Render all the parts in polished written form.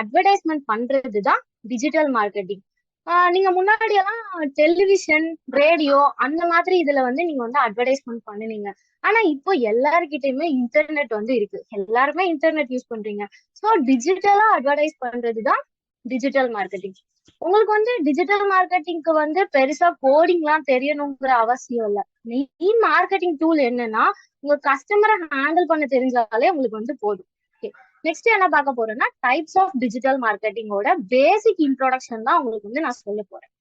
Advertisement பண்றதுதான் digital marketing. நீங்க முன்னாடி எல்லாம் டெலிவிஷன், ரேடியோ அந்த மாதிரி இதுல வந்து நீங்க வந்து அட்வர்டைஸ்மெண்ட் பண்ணுனீங்க. ஆனா இப்போ எல்லாருக்கிட்டயுமே இன்டர்நெட் வந்து இருக்கு, எல்லாருமே இன்டர்நெட் யூஸ் பண்றீங்க. ஸோ டிஜிட்டலா அட்வர்டைஸ் பண்றதுதான் டிஜிட்டல் மார்க்கெட்டிங். உங்களுக்கு வந்து டிஜிட்டல் மார்க்கெட்டிங்க்கு வந்து பெருசா கோடிங்லாம் தெரியணுங்கிற அவசியம் இல்லை. மெயின் மார்க்கெட்டிங் டூல் என்னன்னா உங்க கஸ்டமரை ஹேண்டில் பண்ண தெரிஞ்சாலே உங்களுக்கு வந்து போதும். ஓகே, நெக்ஸ்ட் என்ன பார்க்க போறேன்னா டைப்ஸ் ஆஃப் டிஜிட்டல் மார்க்கெட்டிங்கோட பேசிக் இன்ட்ரோடக்ஷன் தான் உங்களுக்கு வந்து நான் சொல்ல போறேன்.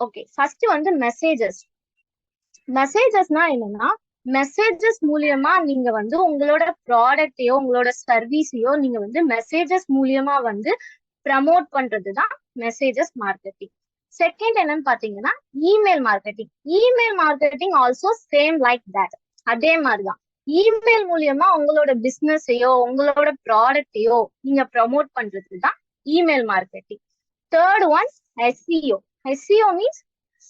ஓகே, ஃபர்ஸ்ட் வந்து மெசேஜஸ். மெசேஜஸ்னா என்னன்னா மெசேஜஸ் மூலியமா நீங்க வந்து உங்களோட ப்ராடக்டையோ உங்களோட சர்வீஸையோ நீங்க வந்து மெசேஜஸ் மூலியமா வந்து ப்ரமோட் பண்றதுதான் மெசேஜஸ் மார்க்கெட்டிங். செகண்ட் என்னன்னு பாத்தீங்கன்னா email marketing. Email marketing also same like that. அதே மாதிரிதான் இமெயில் மூலியமா உங்களோட பிசினஸையோ உங்களோட ப்ராடக்டையோ நீங்க ப்ரமோட் பண்றதுதான் email marketing. Third one SEO. SEO means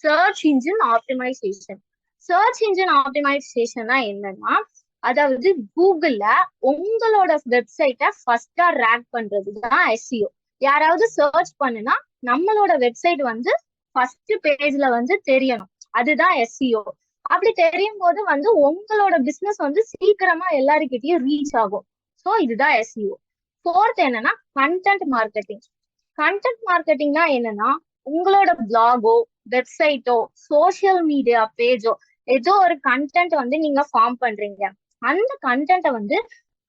search engine optimization. Search engine ஆப்டிமைசேஷன்னா என்னன்னா அதாவது கூகுள்ல உங்களோட வெப்சைட்டை ஃபர்ஸ்டா ரேங்க் பண்றதுதான் எஸ்இஓ. யாராவது சர்ச் பண்ணுனா நம்மளோட வெப்சைட் வந்து ஃபர்ஸ்ட் பேஜ்ல வந்து தெரியணும், அதுதான் எஸ்இஓ. அப்படி தெரியும் போது வந்து உங்களோட பிசினஸ் வந்து சீக்கிரமா எல்லாருக்கிட்டையும் ரீச் ஆகும். ஸோ இதுதான் எஸ்இஓ. ஃபோர்த் என்னன்னா கண்டென்ட் மார்க்கெட்டிங். கண்டென்ட் மார்க்கெட்டிங்னா என்னன்னா உங்களோட பிளாகோ, வெப்சைட்டோ, சோசியல் மீடியா பேஜோ ஏதோ ஒரு கண்டென்ட் வந்து நீங்க ஃபார்ம் பண்றீங்க. அந்த கண்டென்ட்டை வந்து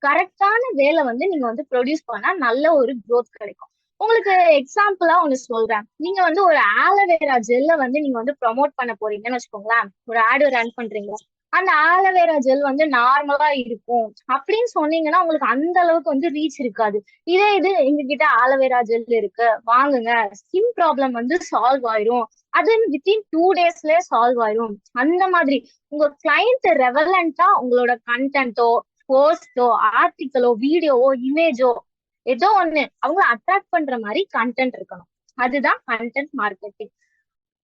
கரெக்டான வேலை வந்து நீங்க வந்து ப்ரொடியூஸ் பண்ணா நல்ல ஒரு க்ரோத் கிடைக்கும். உங்களுக்கு எக்ஸாம்பிளா ஒண்ணு சொல்றேன். நீங்க வந்து ஒரு ஆலோவேரா ஜெல்ல வந்து நீங்க வந்து ப்ரொமோட் பண்ண போறீங்கன்னு வச்சுக்கோங்களேன். ஒரு ஆடு ரன் பண்றீங்க, அந்த ஆலோவேரா ஜெல் வந்து நார்மலா இருக்கும் அப்படின்னு சொன்னீங்கன்னா உங்களுக்கு அந்த அளவுக்கு வந்து ரீச் இருக்காது. இது எங்க கிட்ட ஆலோவேரா ஜெல் இருக்கு, வாங்குங்க, ஸ்கின் ப்ராப்ளம் வந்து சால்வ் ஆயிரும், அது வித்தின் 2 daysலயே சால்வ் ஆயிரும். அந்த மாதிரி உங்க கிளைண்ட் ரெவலண்டா உங்களோட கண்டென்ட்டோ, போஸ்டோ, ஆர்டிக்கலோ, வீடியோவோ, இமேஜோ ஏதோ ஒண்ணு அவங்கள அட்ராக்ட் பண்ற மாதிரி கண்டென்ட் இருக்கணும். அதுதான் கண்டென்ட் மார்க்கெட்டிங்.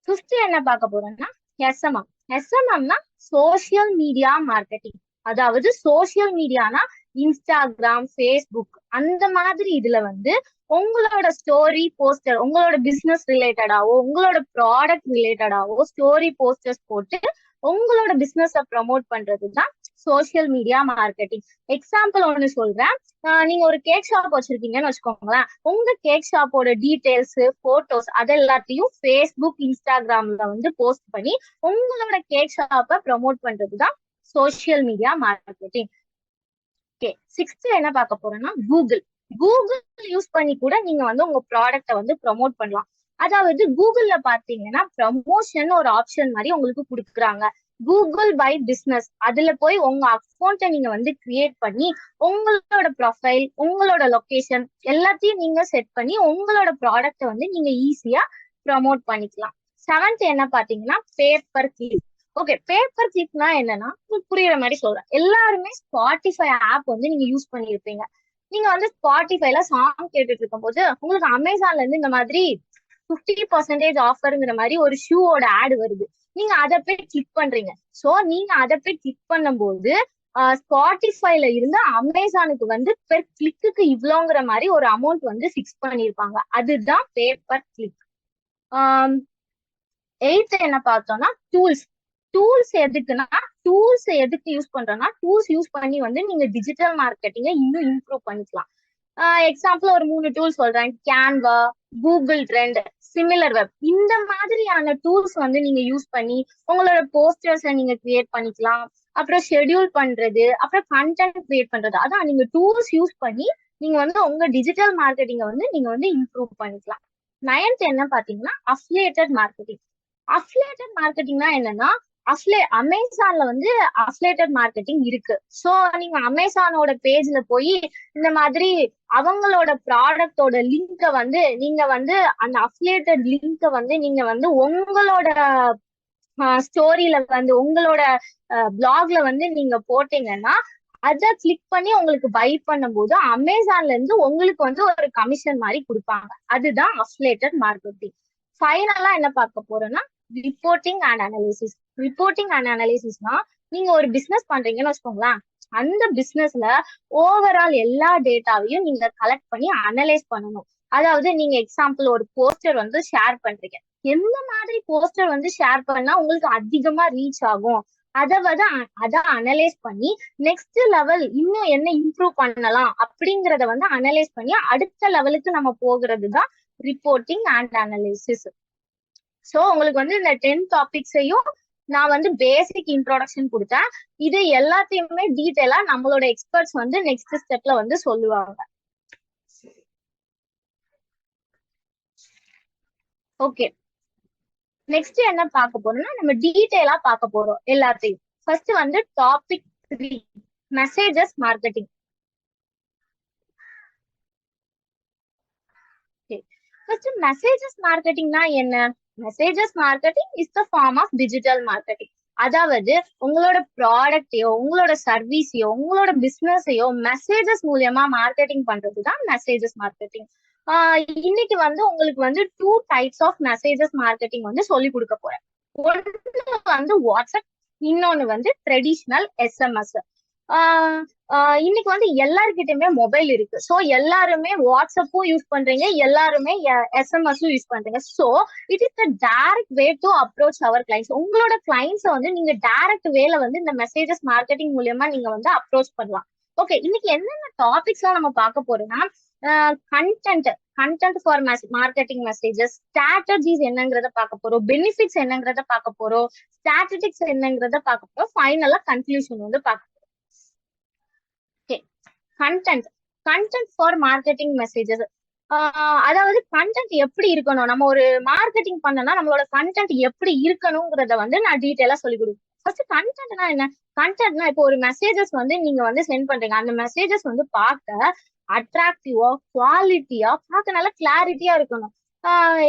ஃபிஃப்த் என்ன பார்க்க போறோம்னா எஸ்எம்எம். எஸ்எம்எம்னா சோசியல் மீடியா மார்க்கெட்டிங். அதாவது சோசியல் மீடியானா இன்ஸ்டாகிராம், ஃபேஸ்புக் அந்த மாதிரி இதுல வந்து உங்களோட ஸ்டோரி போஸ்டர், உங்களோட பிசினஸ் ரிலேட்டடாவோ உங்களோட ப்ராடக்ட் ரிலேட்டடாவோ ஸ்டோரி போஸ்டர்ஸ் போட்டு உங்களோட பிசினஸ ப்ரமோட் பண்றதுதான் சோசியல் மீடியா மார்க்கெட்டிங். எக்ஸாம்பிள் ஒண்ணு சொல்றேன். நீங்க ஒரு கேக் ஷாப் வச்சிருக்கீங்கன்னு வச்சுக்கோங்களேன். உங்க கேக் ஷாப்போட டீடைல்ஸ், போட்டோஸ் அது எல்லாத்தையும் ஃபேஸ்புக், இன்ஸ்டாகிராம்ல வந்து போஸ்ட் பண்ணி உங்களோட கேக் ஷாப்பை ப்ரமோட் பண்றதுதான் social media marketing. Okay, sixth என்ன பார்க்க போறோம்னா கூகுள். கூகுள் யூஸ் பண்ணி கூட நீங்க வந்து உங்க ப்ராடக்ட வந்து ப்ரமோட் பண்ணலாம். அதாவது கூகுள்ல பாத்தீங்கன்னா ப்ரமோஷன் ஒரு ஆப்ஷன் மாதிரி உங்களுக்கு கொடுக்குறாங்க. Google by business. அதுல போய் உங்க அக்கௌண்ட்டை நீங்க வந்து கிரியேட் பண்ணி உங்களோட ப்ரொஃபைல், உங்களோட லொகேஷன் எல்லாத்தையும் நீங்க செட் பண்ணி உங்களோட ப்ராடக்ட வந்து நீங்க ஈஸியா ப்ரமோட் பண்ணிக்கலாம். செவன்த் என்ன பாத்தீங்கன்னா பேப்பர் கிளிக். ஓகே, பேப்பர் கிளிக்னா என்னன்னா புரியுற மாதிரி சொல்றேன். எல்லாருமே ஸ்பாட்டிஃபை ஆப் வந்து நீங்க யூஸ் பண்ணிருப்பீங்க. நீங்க வந்து ஸ்பாட்டிஃபைல சாங் கேட்டுட்டு இருக்கும் போது உங்களுக்கு அமேசான்ல இருந்து இந்த மாதிரி 50% ஆஃபருங்கிற மாதிரி ஒரு ஷூவோட ஆட் வருது. நீங்க அதை போய் கிளிக் பண்றீங்க. சோ நீங்க அதை போய் கிளிக் பண்ணும்போது ஸ்பாட்டிஃபைல இருந்து அமேசானுக்கு வந்து பெர் கிளிக்கு இவ்வளோங்கிற மாதிரி ஒரு அமௌண்ட் வந்து ஃபிக்ஸ் பண்ணிருப்பாங்க. அதுதான் பேப்பர் கிளிக். எயித்து என்ன பார்த்தோம்னா டூல்ஸ். டூல்ஸ் எதுக்கு யூஸ் பண்றோம்னா டூல்ஸ் யூஸ் பண்ணி வந்து நீங்க டிஜிட்டல் மார்க்கெட்டிங்கை இன்னும் இம்ப்ரூவ் பண்ணிக்கலாம். எக்ஸாம்பிள் ஒரு 3 டூல்ஸ் சொல்றேன். Canva, Google trend, similar web. இந்த மாதிரியான டூல்ஸ் வந்து நீங்க யூஸ் பண்ணி உங்களோட போஸ்டர்ஸை நீங்க கிரியேட் பண்ணிக்கலாம். அப்புறம் ஷெட்யூல் பண்றது, அப்புறம் கண்டென்ட் கிரியேட் பண்றது. அதான் நீங்க டூல்ஸ் யூஸ் பண்ணி நீங்க வந்து உங்க டிஜிட்டல் மார்க்கெட்டிங்கை வந்து நீங்க வந்து இம்ப்ரூவ் பண்ணிக்கலாம். நைன்த் என்ன பாத்தீங்கன்னா அஃபிலியேட்டட் மார்க்கெட்டிங். அஃபிலியேட்டட் மார்க்கெட்டிங்னா என்னன்னா அமேசான்ல வந்து அஃபிலியேட்டட் மார்க்கெட்டிங் இருக்கு. சோ நீங்க அமேசானோட பேஜ்ல போய் இந்த மாதிரி அவங்களோட ப்ராடக்டோட லிங்கை வந்து நீங்க வந்து அந்த அஃபிலியேட்டட் லிங்கை வந்து நீங்க வந்து உங்களோட ஸ்டோரியில வந்து உங்களோட பிளாக்ல வந்து நீங்க போட்டீங்கன்னா அதை கிளிக் பண்ணி உங்களுக்கு பை பண்ணும்போது அமேசான்ல இருந்து உங்களுக்கு வந்து ஒரு கமிஷன் மாதிரி கொடுப்பாங்க. அதுதான் அஃபிலியேட்டட் மார்க்கெட்டிங். ஃபைனலா என்ன பார்க்க போறோம்னா reporting and analysis. Reporting and அனாலிசிஸ்னா நீங்க ஒரு பிசினஸ் பண்றீங்கன்னு வச்சுக்கோங்களேன். அந்த பிசினஸ்ல ஓவரால் எல்லா டேட்டாவையும் நீங்க கலெக்ட் பண்ணி அனலைஸ் பண்ணணும். அதாவது நீங்க எக்ஸாம்பிள் ஒரு போஸ்டர் வந்து ஷேர் பண்றீங்க, எந்த மாதிரி போஸ்டர் வந்து ஷேர் பண்ணா உங்களுக்கு அதிகமா ரீச் ஆகும், அதை அனலைஸ் பண்ணி நெக்ஸ்ட் லெவல் இன்னும் என்ன இம்ப்ரூவ் பண்ணலாம் அப்படிங்கறத வந்து அனலைஸ் பண்ணி அடுத்த லெவலுக்கு நம்ம போகிறது தான் ரிப்போர்ட்டிங் அண்ட் அனலைசிஸ். சோ உங்களுக்கு வந்து இந்த 10 டாபிக்ஸையும் நான் வந்து பேசிக் இன்ட்ரோடக்ஷன் கொடுத்தேன். இது எல்லாத்தையுமே டீட்டெயிலா நம்மளோட எக்ஸ்பர்ட்ஸ் வந்து நெக்ஸ்ட் ஸ்டெப்ல வந்து சொல்லுவாங்க. ஓகே, நெக்ஸ்ட் என்ன பார்க்க போறோம்னா நம்ம டீட்டெயிலா பார்க்க போறோம் எல்லாத்தையும். ஃபர்ஸ்ட் வந்து topic 3, messages marketing. First messages மார்க்கெட்டிங்னா என்ன? Messages marketing is the form of digital marketing. அதாவது உங்களோட ப்ராடக்டையோ உங்களோட சர்வீஸையோ உங்களோட பிசினஸையோ மெசேஜஸ் மூலியமா மார்க்கெட்டிங் பண்றதுதான் மெசேஜஸ் மார்க்கெட்டிங். இன்னைக்கு வந்து உங்களுக்கு வந்து 2 டைப்ஸ் ஆஃப் மெசேஜஸ் மார்க்கெட்டிங் வந்து சொல்லி கொடுக்க போறேன். ஒன்று வந்து வாட்ஸ்அப், இன்னொன்னு வந்து ட்ரெடிஷ்னல் எஸ்எம்எஸ். இன்னைக்கு வந்து எல்லாருக்கிட்டயுமே மொபைல் இருக்கு. சோ எல்லாருமே வாட்ஸ்அப்பும் யூஸ் பண்றீங்க, எல்லாருமே எஸ்எம்எஸும் யூஸ் பண்றீங்க. So it is the direct way to approach our clients. உங்களோட கிளைண்ட்ஸை வந்து நீங்க டைரக்ட் வேல வந்து இந்த மெசேஜஸ் மார்க்கெட்டிங் மூலியமா நீங்க வந்து அப்ரோச் பண்ணலாம். ஓகே, இன்னைக்கு என்னென்ன டாபிக்ஸ் எல்லாம் நம்ம பார்க்க போறோம்னா content for marketing messages, strategies என்னங்கிறத பார்க்க போறோம், பெனிஃபிட்ஸ் என்னங்கிறத பார்க்க போறோம், ஸ்ட்ராட்டஜிக்ஸ் என்னங்கிறத பார்க்க போறோம், ஃபைனலா கன்க்ளூஷன் வந்து பார்க்க போறோம். Content for marketing messages. அதாவது கண்டென்ட் எப்படி இருக்கணும், நம்ம ஒரு மார்க்கெட்டிங் பண்ணனா நம்மளோட கண்டென்ட் எப்படி இருக்கணும்ங்கிறத வந்து நான் டீட்டெயிலா சொல்லி கொடுப்பேன். ஃபர்ஸ்ட் கண்டென்ட்னா என்ன? கண்டென்ட்னா இப்போ ஒரு மெசேஜஸ் வந்து நீங்க வந்து சென்ட் பண்றீங்க, அந்த மெசேஜஸ் வந்து பார்க்க அட்ராக்டிவா, குவாலிட்டியா, பார்க்க நல்லா கிளாரிட்டியா இருக்கணும்.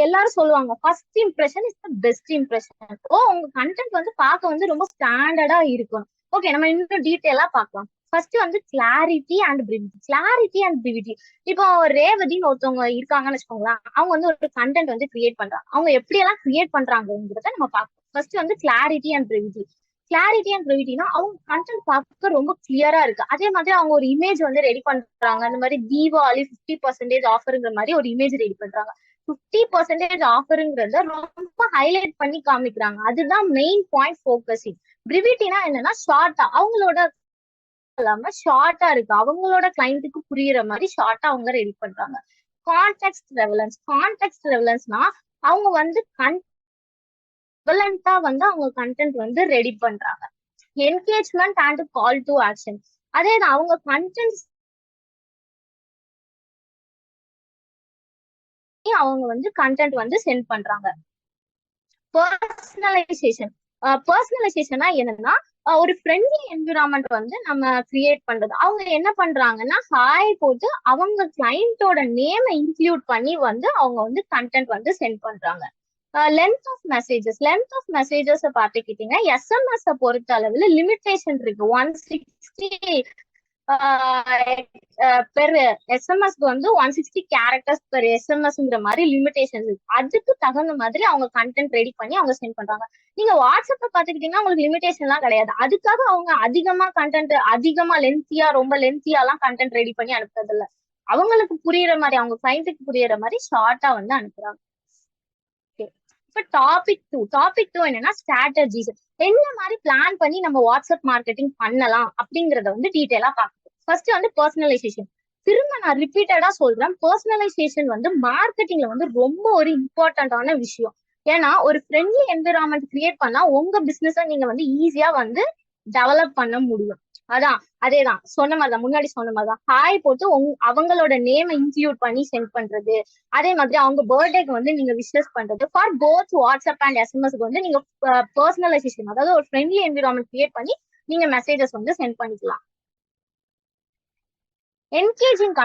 எல்லாரும் சொல்லுவாங்க first impression is the best impression. உங்க கண்டென்ட் வந்து பார்க்க வந்து ரொம்ப ஸ்டாண்டர்டா இருக்கணும். ஓகே, நம்ம இன்னும் டீட்டெயிலா பார்க்கலாம். ஃபர்ஸ்ட் வந்து clarity and brevity. Clarity and பிரிவிட்டி. இப்போ ரேவதின்னு ஒருத்தவங்க இருக்காங்கன்னு வச்சுக்கோங்களேன், அவங்க வந்து ஒரு கண்டென்ட் வந்து கிரியேட் பண்றாங்க. அவங்க எப்படி எல்லாம் கிரியேட் பண்றாங்கிறத நம்ம பார்ப்போம். ஃபர்ஸ்ட் வந்து clarity and brevity. Clarity and பிரிவிட்டினா அவங்க கண்டென்ட் பார்க்க ரொம்ப கிளியரா இருக்கு. அதே மாதிரி அவங்க ஒரு இமேஜ் வந்து ரெடி பண்றாங்க. அந்த மாதிரி தீபாவளி 50% ஆஃபருங்கிற மாதிரி ஒரு இமேஜ் ரெடி பண்றாங்க. 50% ஆஃபருங்கிறத ரொம்ப ஹைலைட் பண்ணி காமிக்கிறாங்க. அதுதான் மெயின் பாயிண்ட் ஃபோக்கஸிங். பிரிவிட்டினா என்னன்னா ஷார்ட்டா, அவங்களோட இல்லாம ஷார்ட்டா இருக்கு, அவங்களோட கிளைண்ட்டுக்கு புரியுற மாதிரி ஷார்ட்டா அவங்க ரெடி பண்றாங்க. கான்டெக்ஸ்ட் ரெவலன்ஸ். கான்டெக்ஸ்ட் ரெவலன்ஸ்னா அவங்க வந்து ரெவலண்டா வந்து அவங்க கண்டென்ட் வந்து ரெடி பண்றாங்க. Engagement and call to action. அதேதான் அவங்க கண்டென்ட் அவங்க வந்து கண்டென்ட் வந்து சென்ட் பண்றாங்க. பர்சனலைசேஷன். பர்சனலைசேஷனா என்னன்னா ஒரு ஃப்ரெண்ட்லி என்விரான்மெண்ட் வந்து நம்ம கிரியேட் பண்றது. அவங்க என்ன பண்றாங்கன்னா ஹாய் போட்டு அவங்க கிளைண்டோட நேமை இன்க்ளூட் பண்ணி வந்து அவங்க வந்து கண்டென்ட் வந்து சென்ட் பண்றாங்க. Length of messages. Length of messages பார்த்துக்கிட்டீங்கன்னா எஸ்எம்எஸ் பொறுத்த அளவுல லிமிட்டேஷன் இருக்கு. 160 பெர் எஸ்எம்எஸ்க்கு வந்து 160 கேரக்டர்ஸ் பெர் எஸ்எம்எஸ்ங்கிற மாதிரி லிமிடேஷன் இருக்கு. அதுக்கு தகுந்த மாதிரி அவங்க கண்டென்ட் ரெடி பண்ணி அவங்க சென்ட் பண்றாங்க. நீங்க வாட்ஸ்அப்ல பாத்துக்கிட்டீங்கன்னா உங்களுக்கு லிமிடேஷன் எல்லாம் கிடையாது. அதுக்காக அவங்க அதிகமா கண்டென்ட் அதிகமா லென்த்தியா ரொம்ப லென்த்தியா எல்லாம் கண்டென்ட் ரெடி பண்ணி அனுப்புறது இல்ல. அவங்களுக்கு புரியுற மாதிரி அவங்க கிளைண்ட்டுக்கு புரியுற மாதிரி ஷார்ட்டா வந்து அனுப்புறாங்க. இப்ப டாபிக் 2 என்னன்னா ஸ்ட்ராட்டஜிஸ். என்ன மாதிரி பிளான் பண்ணி நம்ம வாட்ஸ்அப் மார்க்கெட்டிங் பண்ணலாம் அப்படிங்கறத வந்து டீட்டெயிலா பார்க்கணும். ஃபர்ஸ்ட் வந்து பர்சனலைசேஷன். திரும்ப நான் ரிப்பீட்டடா சொல்றேன், பர்சனலைசேஷன் வந்து மார்க்கெட்டிங்ல வந்து ரொம்ப ஒரு இம்பார்ட்டன்டான விஷயம். ஏன்னா ஒரு ஃப்ரெண்ட்லி என்விரான்மெண்ட் கிரியேட் பண்ணா உங்க பிசினஸ நீங்க வந்து ஈஸியா வந்து டெவலப் பண்ண முடியும். அதேதான் சொன்ன மாதிரிதான், முன்னாடி சொன்ன மாதிரிதான் ஹாய் போட்டு அவங்களோட நேமை இன்க்ளூட் பண்ணி சென்ட் பண்றது. அதே மாதிரி அவங்க பர்த்டேக்கு வந்து நீங்க விஷஸ் பண்றது. ஃபார் போத் வாட்ஸ்அப் அண்ட் எஸ்எம்எஸ்க்கு வந்து நீங்க பர்சனலைசேஷன், அதாவது ஒரு ஃப்ரெண்ட்லி என்விரான்மெண்ட் கிரியேட் பண்ணி நீங்க மெசேஜஸ் வந்து சென்ட் பண்ணிக்கலாம். என்கேஜிங்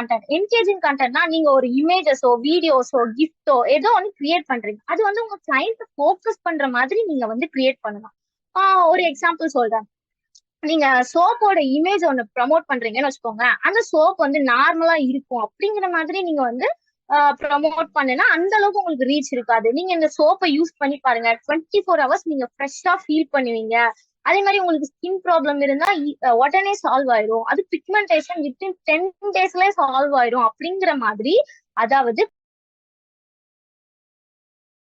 கண்டென்ட்னா நீங்க ஒரு இமேஜஸோ வீடியோஸோ கிஃப்டோ ஏதோ ஒன்று கிரியேட் பண்றீங்க, அது வந்து உங்க கிளைண்ட் ஃபோக்கஸ் பண்ற மாதிரி நீங்க வந்து கிரியேட் பண்ணலாம். ஒரு எக்ஸாம்பிள் சொல்றேன். நீங்க சோப்போட இமேஜ் ஒண்ணு ப்ரமோட் பண்றீங்கன்னு வச்சுக்கோங்க, அந்த சோப் வந்து நார்மலா இருக்கும் அப்படிங்கிற மாதிரி நீங்க வந்து ப்ரமோட் பண்ணுனா அந்த அளவுக்கு உங்களுக்கு ரீச் இருக்காது. நீங்க இந்த சோப்பை யூஸ் பண்ணி பாருங்க, 24 hours நீங்க ஃப்ரெஷ்ஷா ஃபீல் பண்ணுவீங்க. அதே மாதிரி உங்களுக்கு ஸ்கின் ப்ராப்ளம் இருந்தா உடனே சால்வ் ஆயிரும். அது பிக்மெண்டேஷன் வித்தின் 10 டேஸ்ல சால்வ் ஆயிரும் அப்படிங்கிற மாதிரி. அதாவது